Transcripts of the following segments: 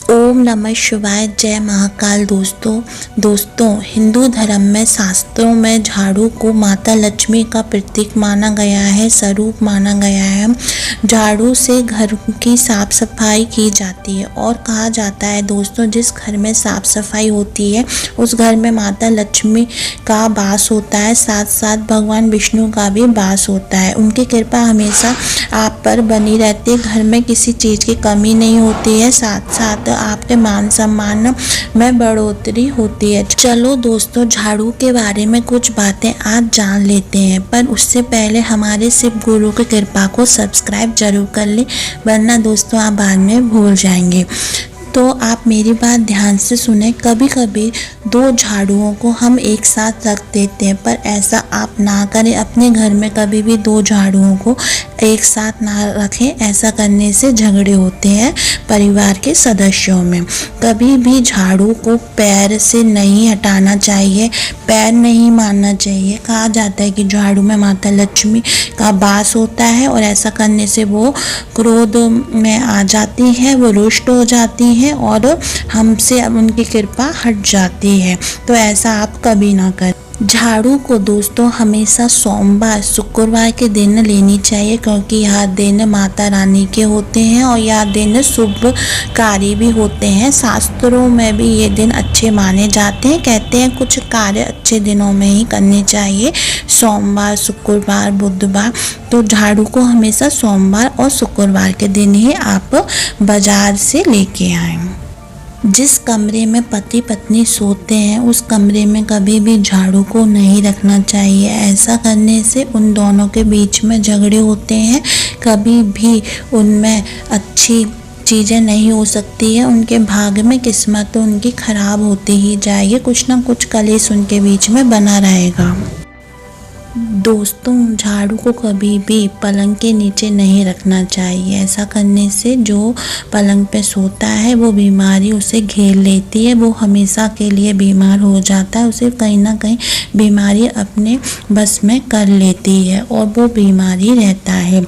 ओम नमः शिवाय। जय महाकाल। दोस्तों हिंदू धर्म में शास्त्रों में झाड़ू को माता लक्ष्मी का प्रतीक माना गया है, स्वरूप माना गया है। झाड़ू से घर की साफ सफाई की जाती है और कहा जाता है दोस्तों, जिस घर में साफ सफाई होती है उस घर में माता लक्ष्मी का वास होता है, साथ साथ भगवान विष्णु का भी वास होता है। उनकी कृपा हमेशा आप पर बनी रहती है, घर में किसी चीज़ की कमी नहीं होती है, साथ साथ आपके मान सम्मान में बढ़ोतरी होती है। चलो दोस्तों, झाड़ू के बारे में कुछ बातें आज जान लेते हैं, पर उससे पहले हमारे शिव गुरु की कृपा को सब्सक्राइब जरूर कर ले, वरना दोस्तों आप बाद में भूल जाएंगे। तो आप मेरी बात ध्यान से सुने। कभी कभी दो झाड़ुओं को हम एक साथ रख देते हैं, पर ऐसा आप ना करें। अपने घर में कभी भी दो झाड़ुओं को एक साथ ना रखें, ऐसा करने से झगड़े होते हैं परिवार के सदस्यों में। कभी भी झाड़ू को पैर से नहीं हटाना चाहिए, पैर नहीं मारना चाहिए। कहा जाता है कि झाड़ू में माता लक्ष्मी का वास होता है और ऐसा करने से वो क्रोध में आ जाती है, वो रुष्ट हो जाती है और हमसे अब उनकी कृपा हट जाती है। तो ऐसा आप कभी ना करें। झाड़ू को दोस्तों हमेशा सोमवार शुक्रवार के दिन लेनी चाहिए, क्योंकि यह दिन माता रानी के होते हैं और यह दिन शुभ कार्य भी होते हैं। शास्त्रों में भी ये दिन अच्छे माने जाते हैं। कहते हैं कुछ कार्य अच्छे दिनों में ही करने चाहिए, सोमवार शुक्रवार बुधवार। तो झाड़ू को हमेशा सोमवार और शुक्रवार के दिन ही आप बाजार से लेके आएं। जिस कमरे में पति पत्नी सोते हैं उस कमरे में कभी भी झाड़ू को नहीं रखना चाहिए। ऐसा करने से उन दोनों के बीच में झगड़े होते हैं, कभी भी उनमें अच्छी चीज़ें नहीं हो सकती है। उनके भाग्य में किस्मत तो उनकी खराब होती ही जाएगी, कुछ ना कुछ कलेश उनके बीच में बना रहेगा। दोस्तों झाड़ू को कभी भी पलंग के नीचे नहीं रखना चाहिए। ऐसा करने से जो पलंग पे सोता है वो बीमारी उसे घेर लेती है, वो हमेशा के लिए बीमार हो जाता है, उसे कहीं ना कहीं बीमारी अपने बस में कर लेती है और वो बीमारी रहता है।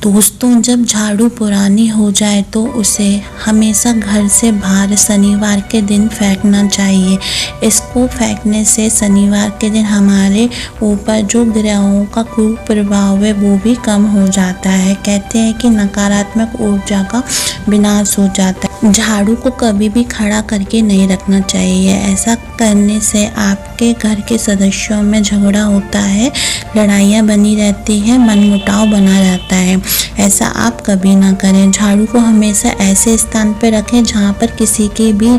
दोस्तों जब झाड़ू पुरानी हो जाए तो उसे हमेशा घर से बाहर शनिवार के दिन फेंकना चाहिए। इसको फेंकने से शनिवार के दिन हमारे ऊपर जो ग्रहों का कुप्रभाव है वो भी कम हो जाता है। कहते हैं कि नकारात्मक ऊर्जा का विनाश हो जाता है। झाड़ू को कभी भी खड़ा करके नहीं रखना चाहिए। ऐसा करने से आपके घर के सदस्यों में झगड़ा होता है, लड़ाइयाँ बनी रहती है, मनमुटाव बना रहता है। ऐसा आप कभी ना करें। झाड़ू को हमेशा ऐसे स्थान पर रखें जहाँ पर किसी की भी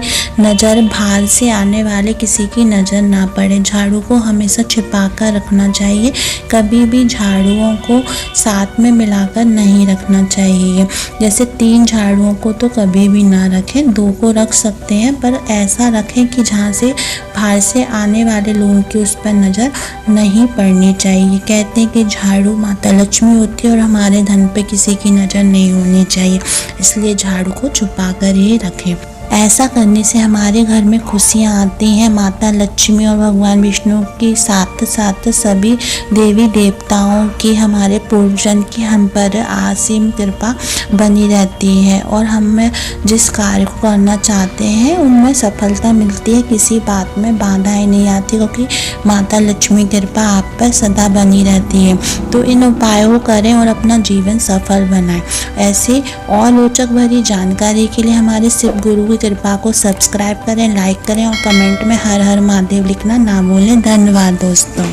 नज़र, बाहर से आने वाले किसी की नज़र ना पड़े। झाड़ू को हमेशा छिपा कर रखना चाहिए, कभी भी झाड़ुओं को साथ में मिलाकर नहीं रखना चाहिए। जैसे 3 झाड़ुओं को तो कभी भी ना रखें, 2 को रख सकते हैं, पर ऐसा रखें कि जहाँ से बाहर से आने वाले लोगों की उस पर नज़र नहीं पड़नी चाहिए। कहते हैं कि झाड़ू माता लक्ष्मी होती है और हमारे धन पे किसी की नज़र नहीं होनी चाहिए, इसलिए झाड़ू को छुपा कर ही रखें। ऐसा करने से हमारे घर में खुशियाँ आती हैं। माता लक्ष्मी और भगवान विष्णु की साथ साथ सभी देवी देवताओं की, हमारे पूर्वजन की हम पर असीम कृपा बनी रहती है और हमें जिस कार्य को करना चाहते हैं उनमें सफलता मिलती है। किसी बात में बाधाएं नहीं आती, क्योंकि माता लक्ष्मी की कृपा आप पर सदा बनी रहती है। तो इन उपायों को करें और अपना जीवन सफल बनाएं। ऐसी और रोचक भरी जानकारी के लिए हमारे शिव गुरु कृपा को सब्सक्राइब करें, लाइक करें और कमेंट में हर हर महादेव लिखना ना भूलें। धन्यवाद दोस्तों।